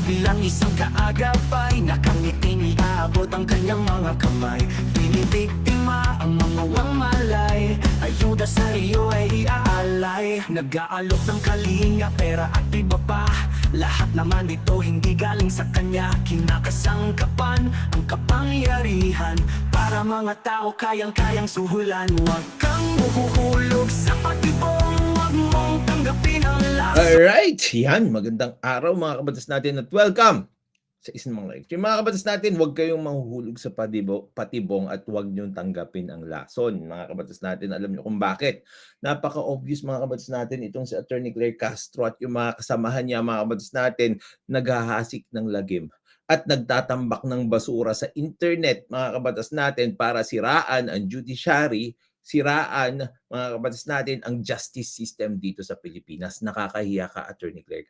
Bilang isang kaagapay, nakangiting iabot ang kanyang mga kamay. Binibiktima ang mga wangmalay, ayuda sa iyo ay iaalay. Nag-aalok ng kalinga, pera at iba pa, lahat naman ito hindi galing sa kanya. Kinakasangkapan ang kapangyarihan, para mga tao kayang-kayang suhulan. Huwag kang mahuhulog sa patibong, huwag mong tanggapin ang lason. Alright, yan. Magandang araw mga kabatas natin at welcome sa isang mga lecture. Mga kabatas natin, huwag kayong mahuhulog sa patibong at huwag niyong tanggapin ang lason. Mga kabatas natin, alam niyo kung bakit. Napaka-obvious mga kabatas natin itong si Attorney Claire Castro at yung mga kasamahan niya mga kabatas natin naghahasik ng lagim at nagtatambak ng basura sa internet mga kabatas natin para siraan ang judiciary, siraan mga kabatas natin ang justice system dito sa Pilipinas. Nakakahiya ka, Attorney Claire